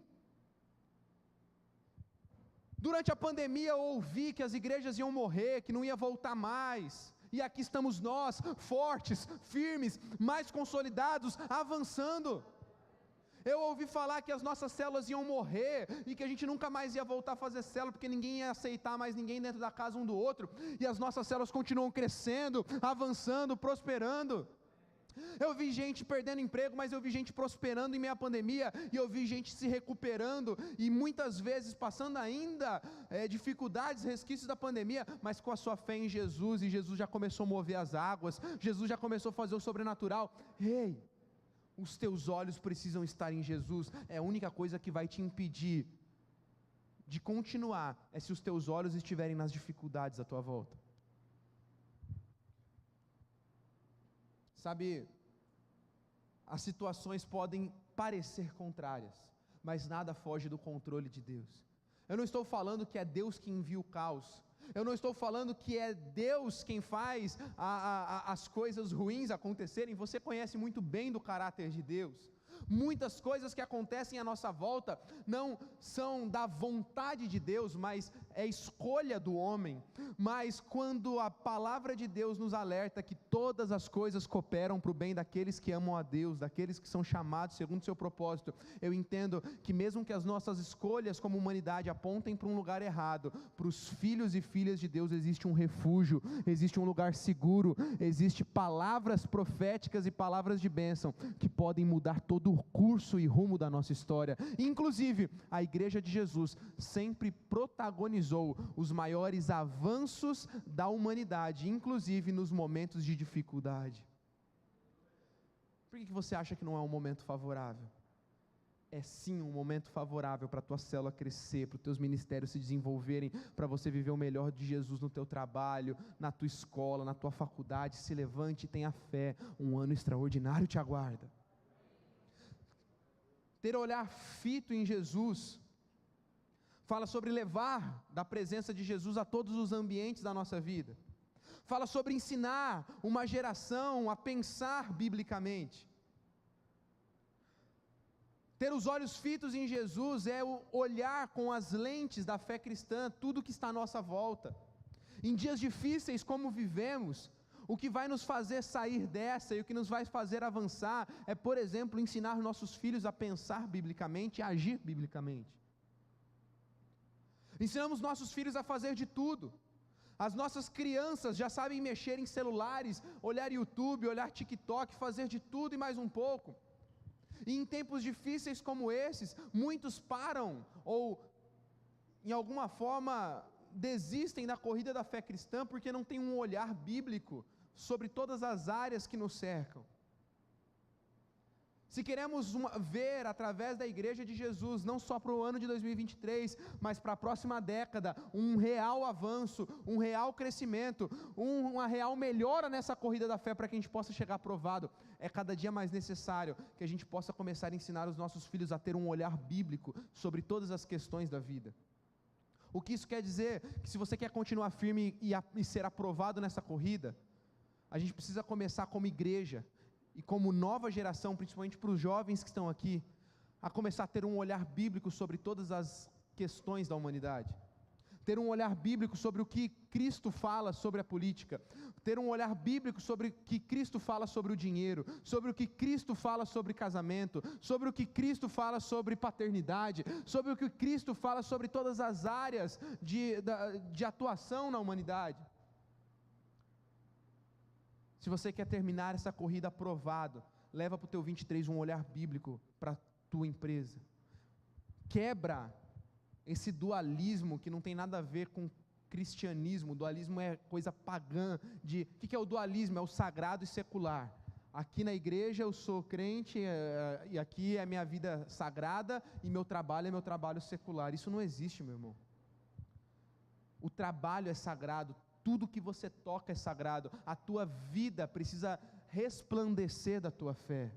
S2: Durante a pandemia eu ouvi que as igrejas iam morrer, que não ia voltar mais, e aqui estamos nós, fortes, firmes, mais consolidados, avançando. Eu ouvi falar que as nossas células iam morrer, e que a gente nunca mais ia voltar a fazer célula, porque ninguém ia aceitar mais ninguém dentro da casa um do outro, e as nossas células continuam crescendo, avançando, prosperando. Eu vi gente perdendo emprego, mas eu vi gente prosperando em meio à pandemia, e eu vi gente se recuperando, e muitas vezes passando ainda dificuldades, resquícios da pandemia, mas com a sua fé em Jesus, e Jesus já começou a mover as águas, Jesus já começou a fazer o sobrenatural. Ei, os teus olhos precisam estar em Jesus, é a única coisa que vai te impedir de continuar, é se os teus olhos estiverem nas dificuldades à tua volta. Sabe, as situações podem parecer contrárias, mas nada foge do controle de Deus. Eu não estou falando que é Deus que envia o caos, eu não estou falando que é Deus quem faz as coisas ruins acontecerem. Você conhece muito bem do caráter de Deus. Muitas coisas que acontecem à nossa volta não são da vontade de Deus, mas é escolha do homem, mas quando a palavra de Deus nos alerta que todas as coisas cooperam para o bem daqueles que amam a Deus, daqueles que são chamados segundo o seu propósito, eu entendo que mesmo que as nossas escolhas como humanidade apontem para um lugar errado, para os filhos e filhas de Deus existe um refúgio, existe um lugar seguro, existe palavras proféticas e palavras de bênção que podem mudar todo o curso e rumo da nossa história. Inclusive, a igreja de Jesus sempre protagonizou os maiores avanços da humanidade, inclusive nos momentos de dificuldade. Por que você acha que não é um momento favorável? É sim um momento favorável para a tua célula crescer, para os teus ministérios se desenvolverem, para você viver o melhor de Jesus no teu trabalho, na tua escola, na tua faculdade. Se levante e tenha fé, um ano extraordinário te aguarda. Ter olhar fito em Jesus fala sobre levar da presença de Jesus a todos os ambientes da nossa vida. Fala sobre ensinar uma geração a pensar biblicamente. Ter os olhos fitos em Jesus é o olhar com as lentes da fé cristã, tudo que está à nossa volta. Em dias difíceis como vivemos, o que vai nos fazer sair dessa e o que nos vai fazer avançar é, por exemplo, ensinar nossos filhos a pensar biblicamente e a agir biblicamente. Ensinamos nossos filhos a fazer de tudo. As nossas crianças já sabem mexer em celulares, olhar YouTube, olhar TikTok, fazer de tudo e mais um pouco. E em tempos difíceis como esses, muitos param ou, em alguma forma, desistem da corrida da fé cristã porque não tem um olhar bíblico sobre todas as áreas que nos cercam. Se queremos ver através da igreja de Jesus, não só para o ano de 2023, mas para a próxima década, um real avanço, um real crescimento, uma real melhora nessa corrida da fé para que a gente possa chegar aprovado, é cada dia mais necessário que a gente possa começar a ensinar os nossos filhos a ter um olhar bíblico sobre todas as questões da vida. O que isso quer dizer? Que se você quer continuar firme e ser aprovado nessa corrida, a gente precisa começar como igreja, e como nova geração, principalmente para os jovens que estão aqui, a começar a ter um olhar bíblico sobre todas as questões da humanidade, ter um olhar bíblico sobre o que Cristo fala sobre a política, ter um olhar bíblico sobre o que Cristo fala sobre o dinheiro, sobre o que Cristo fala sobre casamento, sobre o que Cristo fala sobre paternidade, sobre o que Cristo fala sobre todas as áreas de atuação na humanidade. Se você quer terminar essa corrida aprovado, leva para o teu 23 um olhar bíblico para a tua empresa. Quebra esse dualismo que não tem nada a ver com cristianismo. O dualismo é coisa pagã. O que é o dualismo? É o sagrado e secular. Aqui na igreja eu sou crente e aqui é minha vida sagrada e meu trabalho é meu trabalho secular. Isso não existe, meu irmão. O trabalho é sagrado. Tudo que você toca é sagrado, a tua vida precisa resplandecer da tua fé.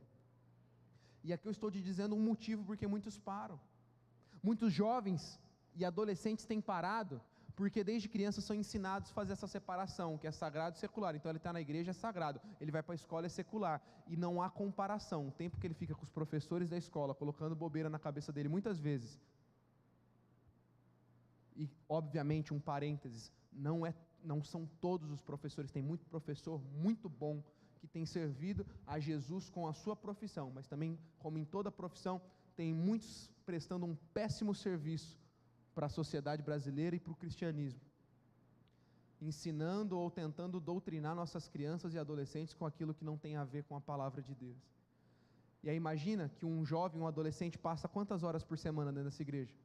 S2: E aqui eu estou te dizendo um motivo porque muitos param. Muitos jovens e adolescentes têm parado, porque desde criança são ensinados a fazer essa separação, que é sagrado e secular. Então ele está na igreja, é sagrado, ele vai para a escola, é secular, e não há comparação. O tempo que ele fica com os professores da escola, colocando bobeira na cabeça dele, muitas vezes. E obviamente um parênteses, não são todos os professores, tem muito professor muito bom que tem servido a Jesus com a sua profissão, mas também, como em toda profissão, tem muitos prestando um péssimo serviço para a sociedade brasileira e para o cristianismo, ensinando ou tentando doutrinar nossas crianças e adolescentes com aquilo que não tem a ver com a palavra de Deus. E aí imagina que um jovem, um adolescente passa quantas horas por semana dentro dessa igreja?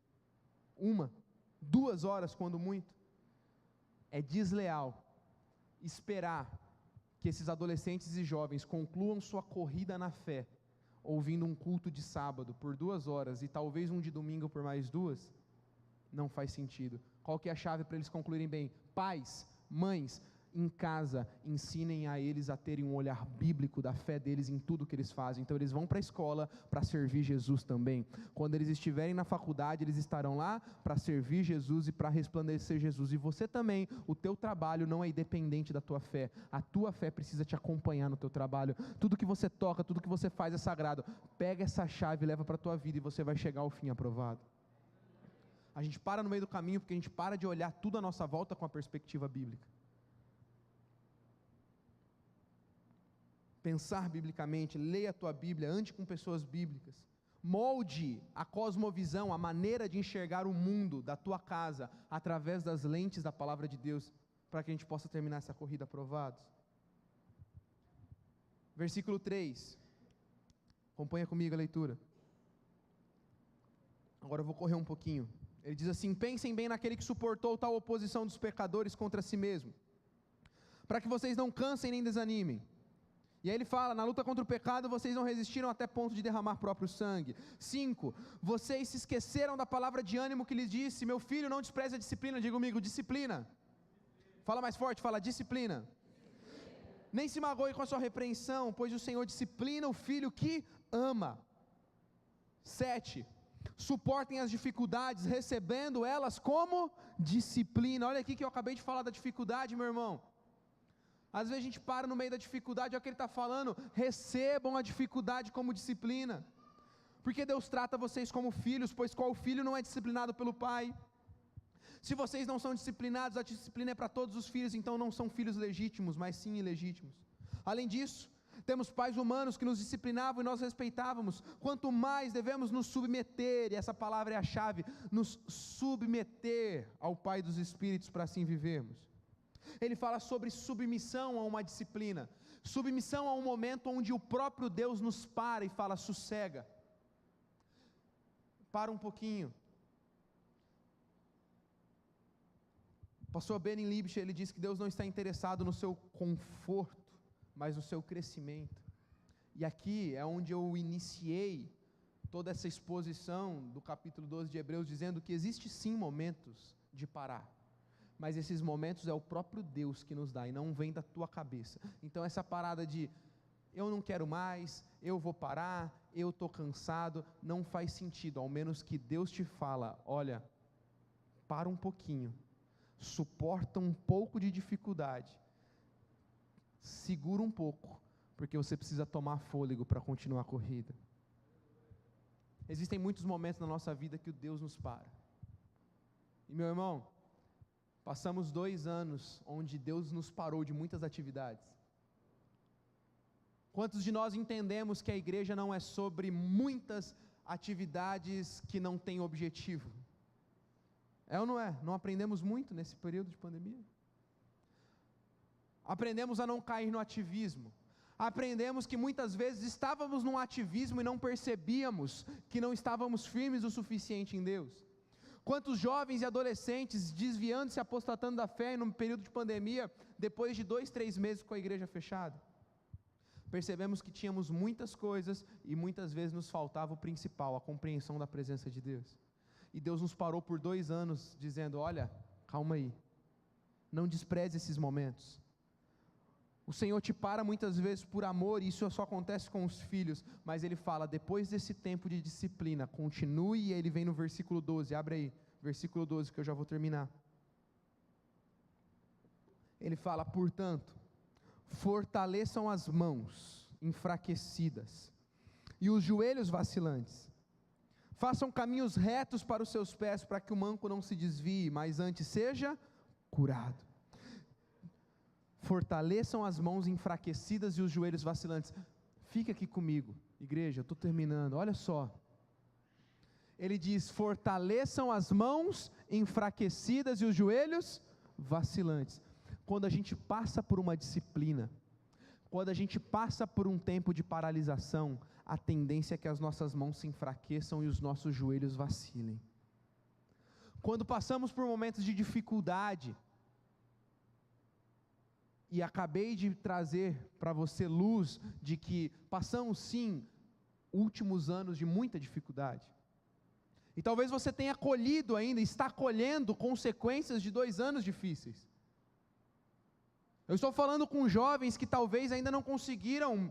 S2: 1, 2 horas quando muito. É desleal esperar que esses adolescentes e jovens concluam sua corrida na fé, ouvindo um culto de sábado por 2 horas e talvez um de domingo por mais 2, não faz sentido. Qual que é a chave para eles concluírem bem? Pais, mães, em casa, ensinem a eles a terem um olhar bíblico da fé deles em tudo que eles fazem. Então eles vão para a escola para servir Jesus também. Quando eles estiverem na faculdade, eles estarão lá para servir Jesus e para resplandecer Jesus. E você também, o teu trabalho não é independente da tua fé. A tua fé precisa te acompanhar no teu trabalho. Tudo que você toca, tudo que você faz é sagrado. Pega essa chave e leva para a tua vida e você vai chegar ao fim aprovado. A gente para no meio do caminho porque a gente para de olhar tudo à nossa volta com a perspectiva bíblica. Pensar biblicamente, leia a tua Bíblia, ande com pessoas bíblicas, molde a cosmovisão, a maneira de enxergar o mundo da tua casa, através das lentes da palavra de Deus, para que a gente possa terminar essa corrida aprovados. Versículo 3, acompanha comigo a leitura. Agora eu vou correr um pouquinho. Ele diz assim: pensem bem naquele que suportou tal oposição dos pecadores contra si mesmo, para que vocês não cansem nem desanimem. E aí ele fala, na luta contra o pecado, vocês não resistiram até ponto de derramar próprio sangue. 5, vocês se esqueceram da palavra de ânimo que lhes disse: meu filho, não despreze a disciplina. Diga comigo, disciplina. Fala mais forte, fala disciplina. Nem se magoe com a sua repreensão, pois o Senhor disciplina o filho que ama. 7, suportem as dificuldades, recebendo elas como disciplina. Olha aqui que eu acabei de falar da dificuldade, meu irmão. Às vezes a gente para no meio da dificuldade, olha o que ele está falando: recebam a dificuldade como disciplina, porque Deus trata vocês como filhos, pois qual filho não é disciplinado pelo pai? Se vocês não são disciplinados, a disciplina é para todos os filhos, então não são filhos legítimos, mas sim ilegítimos. Além disso, temos pais humanos que nos disciplinavam e nós respeitávamos, quanto mais devemos nos submeter, e essa palavra é a chave, nos submeter ao Pai dos Espíritos para assim vivermos. Ele fala sobre submissão a uma disciplina, submissão a um momento onde o próprio Deus nos para e fala: sossega, para um pouquinho. O pastor Benny Libsch, ele diz que Deus não está interessado no seu conforto, mas no seu crescimento. E aqui é onde eu iniciei toda essa exposição do capítulo 12 de Hebreus, dizendo que existe sim momentos de parar, mas esses momentos é o próprio Deus que nos dá, e não vem da tua cabeça. Então essa parada de eu não quero mais, eu vou parar, eu estou cansado, não faz sentido, ao menos que Deus te fala: olha, para um pouquinho, suporta um pouco de dificuldade, segura um pouco, porque você precisa tomar fôlego para continuar a corrida. Existem muitos momentos na nossa vida que o Deus nos para, e meu irmão, passamos 2 anos onde Deus nos parou de muitas atividades. Quantos de nós entendemos que a igreja não é sobre muitas atividades que não têm objetivo? É ou não é? Não aprendemos muito nesse período de pandemia? Aprendemos a não cair no ativismo. Aprendemos que muitas vezes estávamos num ativismo e não percebíamos que não estávamos firmes o suficiente em Deus. Quantos jovens e adolescentes desviando-se, apostatando da fé no período de pandemia, depois de 2, 3 meses com a igreja fechada? Percebemos que tínhamos muitas coisas e muitas vezes nos faltava o principal, a compreensão da presença de Deus. E Deus nos parou por 2 anos dizendo: olha, calma aí, não despreze esses momentos. O Senhor te para muitas vezes por amor, e isso só acontece com os filhos, mas Ele fala: depois desse tempo de disciplina, continue. E Ele vem no versículo 12, abre aí, versículo 12 que eu já vou terminar. Ele fala: portanto, fortaleçam as mãos enfraquecidas e os joelhos vacilantes, façam caminhos retos para os seus pés, para que o manco não se desvie, mas antes seja curado. Fortaleçam as mãos enfraquecidas e os joelhos vacilantes. Fica aqui comigo, igreja, eu estou terminando, olha só. Ele diz: fortaleçam as mãos enfraquecidas e os joelhos vacilantes. Quando a gente passa por uma disciplina, quando a gente passa por um tempo de paralisação, a tendência é que as nossas mãos se enfraqueçam e os nossos joelhos vacilem. Quando passamos por momentos de dificuldade, e acabei de trazer para você luz de que passamos sim últimos anos de muita dificuldade, e talvez você tenha colhido ainda, está colhendo consequências de 2 anos difíceis. Eu estou falando com jovens que talvez ainda não conseguiram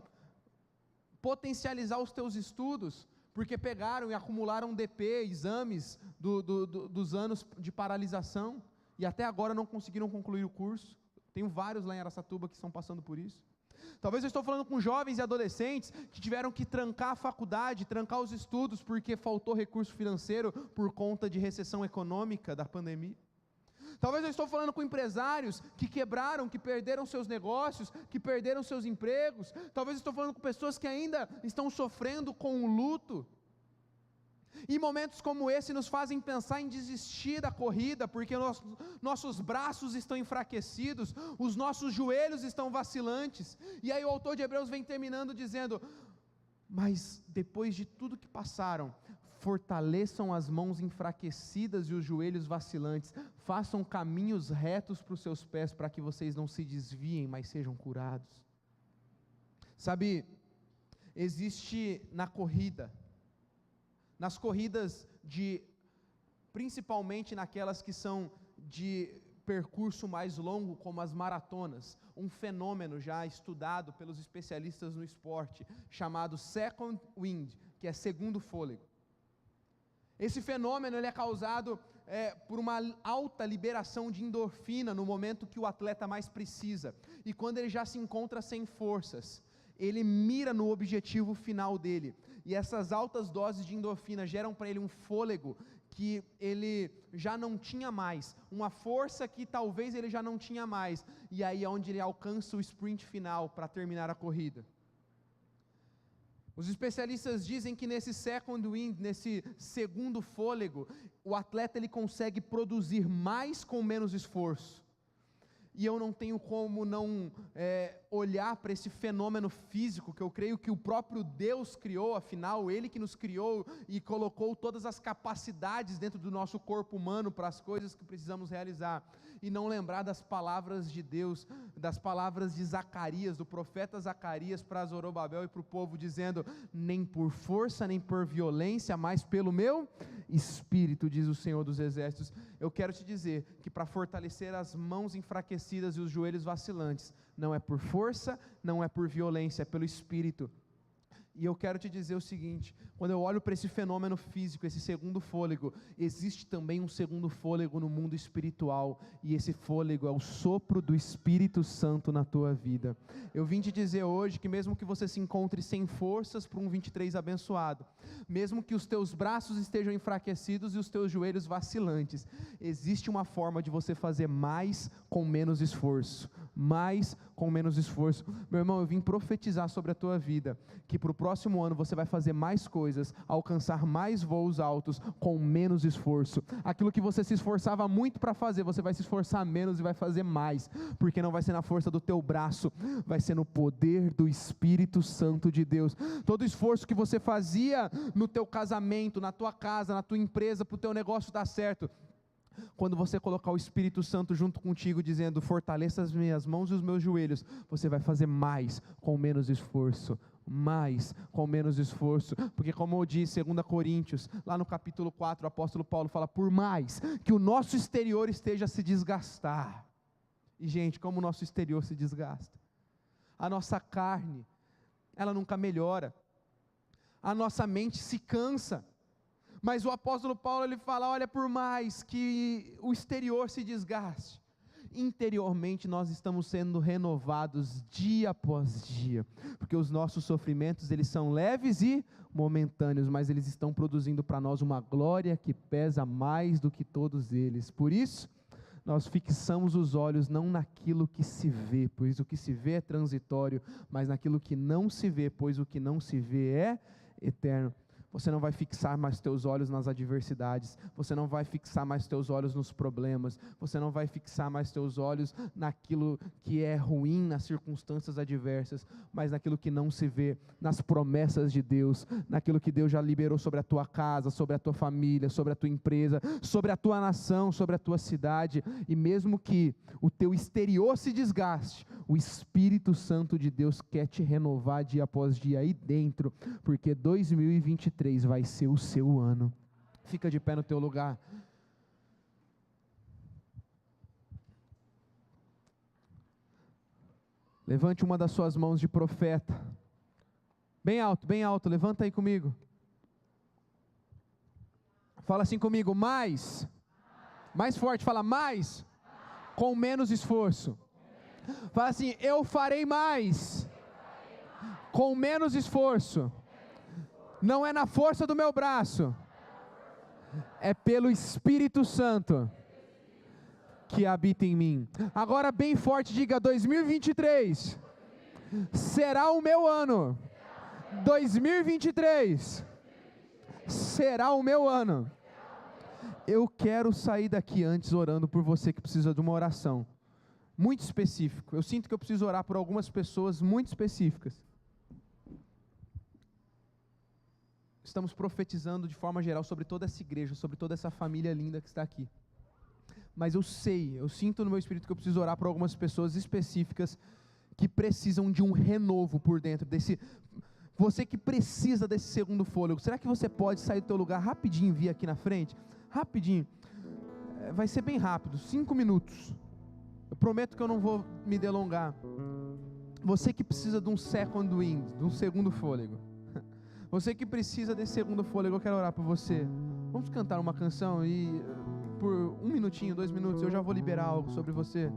S2: potencializar os teus estudos, porque pegaram e acumularam DP, exames dos anos de paralisação, e até agora não conseguiram concluir o curso. Tenho vários lá em Araçatuba que estão passando por isso. Talvez eu estou falando com jovens e adolescentes que tiveram que trancar a faculdade, trancar os estudos porque faltou recurso financeiro por conta de recessão econômica da pandemia. Talvez eu estou falando com empresários que quebraram, que perderam seus negócios, que perderam seus empregos. Talvez eu estou falando com pessoas que ainda estão sofrendo com o luto. E momentos como esse nos fazem pensar em desistir da corrida, porque nossos braços estão enfraquecidos, os nossos joelhos estão vacilantes. E aí o autor de Hebreus vem terminando dizendo: mas depois de tudo que passaram, fortaleçam as mãos enfraquecidas e os joelhos vacilantes, façam caminhos retos para os seus pés, para que vocês não se desviem, mas sejam curados. Sabe, existe na corrida, nas corridas principalmente naquelas que são de percurso mais longo, como as maratonas, um fenômeno já estudado pelos especialistas no esporte, chamado second wind, que é segundo fôlego. Esse fenômeno ele é causado por uma alta liberação de endorfina no momento que o atleta mais precisa, e quando ele já se encontra sem forças, ele mira no objetivo final dele, e essas altas doses de endorfina geram para ele um fôlego que ele já não tinha mais, uma força que talvez ele já não tinha mais, e aí é onde ele alcança o sprint final para terminar a corrida. Os especialistas dizem que nesse second wind, nesse segundo fôlego, o atleta ele consegue produzir mais com menos esforço. E eu não tenho como não olhar para esse fenômeno físico, que eu creio que o próprio Deus criou, afinal, Ele que nos criou e colocou todas as capacidades dentro do nosso corpo humano para as coisas que precisamos realizar, e não lembrar das palavras de Deus, das palavras de Zacarias, do profeta Zacarias para Zorobabel e para o povo, dizendo: nem por força, nem por violência, mas pelo meu Espírito, diz o Senhor dos Exércitos. Eu quero te dizer que para fortalecer as mãos enfraquecidas e os joelhos vacilantes, não é por força, não é por violência, é pelo Espírito. E eu quero te dizer o seguinte: quando eu olho para esse fenômeno físico, esse segundo fôlego, existe também um segundo fôlego no mundo espiritual, e esse fôlego é o sopro do Espírito Santo na tua vida. Eu vim te dizer hoje que mesmo que você se encontre sem forças para um 23 abençoado, mesmo que os teus braços estejam enfraquecidos e os teus joelhos vacilantes, existe uma forma de você fazer mais com menos esforço, mais com menos esforço. Meu irmão, eu vim profetizar sobre a tua vida, que para o próximo ano você vai fazer mais coisas, alcançar mais voos altos com menos esforço. Aquilo que você se esforçava muito para fazer, você vai se esforçar menos e vai fazer mais, porque não vai ser na força do teu braço, vai ser no poder do Espírito Santo de Deus. Todo esforço que você fazia no teu casamento, na tua casa, na tua empresa, para o teu negócio dar certo, quando você colocar o Espírito Santo junto contigo, dizendo: fortaleça as minhas mãos e os meus joelhos, você vai fazer mais com menos esforço, mais com menos esforço, porque como diz 2 Coríntios, lá no capítulo 4, o apóstolo Paulo fala: por mais que o nosso exterior esteja a se desgastar, e gente, como o nosso exterior se desgasta, a nossa carne, ela nunca melhora, a nossa mente se cansa, mas o apóstolo Paulo ele fala: olha, por mais que o exterior se desgaste, interiormente nós estamos sendo renovados dia após dia, porque os nossos sofrimentos eles são leves e momentâneos, mas eles estão produzindo para nós uma glória que pesa mais do que todos eles. Por isso, nós fixamos os olhos não naquilo que se vê, pois o que se vê é transitório, mas naquilo que não se vê, pois o que não se vê é eterno. Você não vai fixar mais teus olhos nas adversidades, você não vai fixar mais teus olhos nos problemas, você não vai fixar mais teus olhos naquilo que é ruim, nas circunstâncias adversas, mas naquilo que não se vê, nas promessas de Deus, naquilo que Deus já liberou sobre a tua casa, sobre a tua família, sobre a tua empresa, sobre a tua nação, sobre a tua cidade. E mesmo que o teu exterior se desgaste, o Espírito Santo de Deus quer te renovar dia após dia aí dentro, porque 2023 vai ser o seu ano. Fica de pé no teu lugar. Levante uma das suas mãos de profeta. Bem alto, levanta aí comigo. Fala assim comigo: mais forte, fala mais, com menos esforço. Fala assim: eu farei mais com menos esforço. Não é na força do meu braço, é pelo Espírito Santo que habita em mim. Agora bem forte, diga: 2023 será o meu ano. 2023 será o meu ano. Eu quero sair daqui antes orando por você que precisa de uma oração muito específica. Eu sinto que eu preciso orar por algumas pessoas muito específicas. Estamos profetizando de forma geral sobre toda essa igreja, sobre toda essa família linda que está aqui. Mas eu sinto no meu espírito que eu preciso orar por algumas pessoas específicas que precisam de um renovo por dentro desse. Você que precisa desse segundo fôlego, será que você pode sair do teu lugar rapidinho e vir aqui na frente? Rapidinho, vai ser bem rápido, 5 minutos, eu prometo que eu não vou me delongar. Você que precisa de um second wind, de um segundo fôlego, você que precisa desse segundo fôlego, eu quero orar por você. Vamos cantar uma canção e por 1 minutinho, 2 minutos, eu já vou liberar algo sobre você.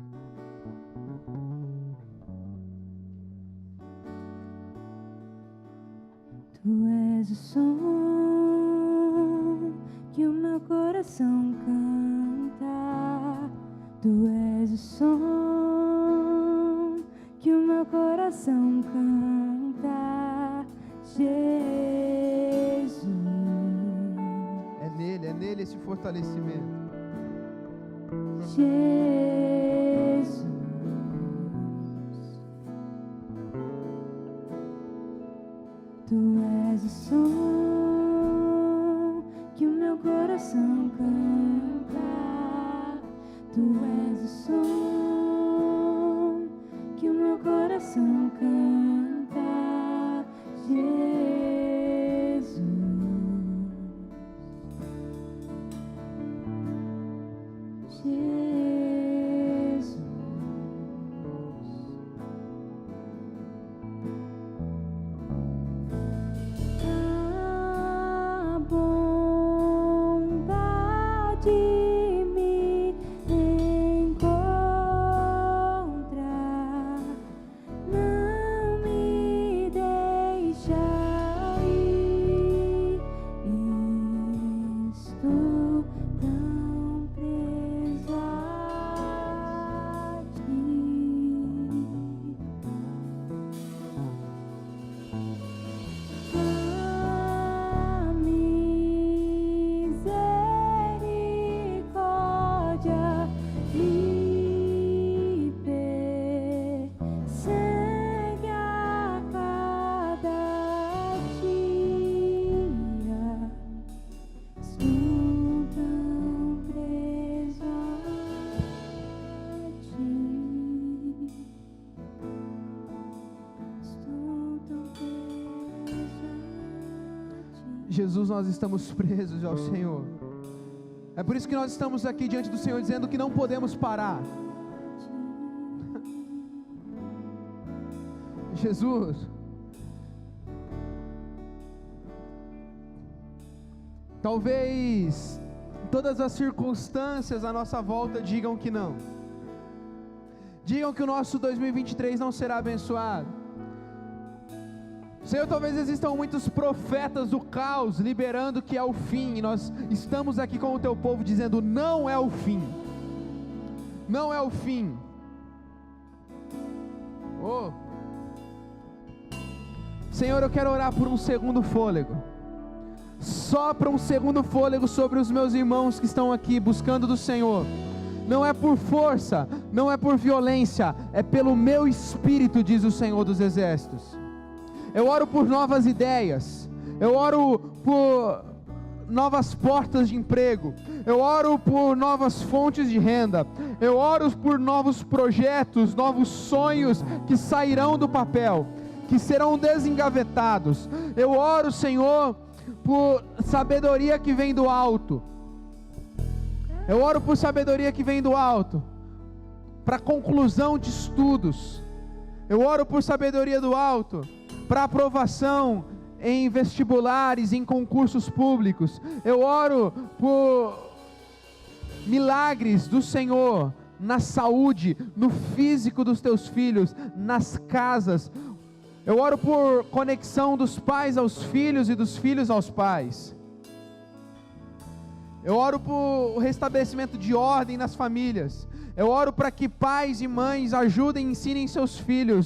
S3: Tu és o som que o meu coração canta. Tu és o som que o meu coração canta. Jesus.
S2: É nele esse fortalecimento.
S3: Jesus. Tu és o som que o meu coração canta. Tu és o som que o meu coração canta. Jesus. Jesus. A bondade me encontra, não me deixa ir. Estou tão presa a ti. A misericórdia me persegue a cada dia. Estou tão presa a ti. Estou tão presa a ti.
S2: Jesus, nós estamos presos ao Senhor. É por isso que nós estamos aqui diante do Senhor dizendo que não podemos parar. Jesus, talvez todas as circunstâncias à nossa volta digam que não. Digam que o nosso 2023 não será abençoado. Senhor, talvez existam muitos profetas do caos liberando que é o fim, e nós estamos aqui com o teu povo dizendo: não é o fim, não é o fim. Oh Senhor, eu quero orar por um segundo fôlego. Sopra um segundo fôlego sobre os meus irmãos que estão aqui buscando do Senhor. Não é por força, não é por violência, é pelo meu espírito, diz o Senhor dos Exércitos. Eu oro por novas ideias, eu oro por novas portas de emprego, eu oro por novas fontes de renda, eu oro por novos projetos, novos sonhos que sairão do papel, que serão desengavetados. Eu oro, Senhor, por sabedoria que vem do alto. Eu oro por sabedoria que vem do alto, para conclusão de estudos. Eu oro por sabedoria do alto, para aprovação em vestibulares, em concursos públicos. Eu oro por milagres do Senhor na saúde, no físico dos teus filhos, nas casas. Eu oro por conexão dos pais aos filhos e dos filhos aos pais. Eu oro por restabelecimento de ordem nas famílias. Eu oro para que pais e mães ajudem e ensinem seus filhos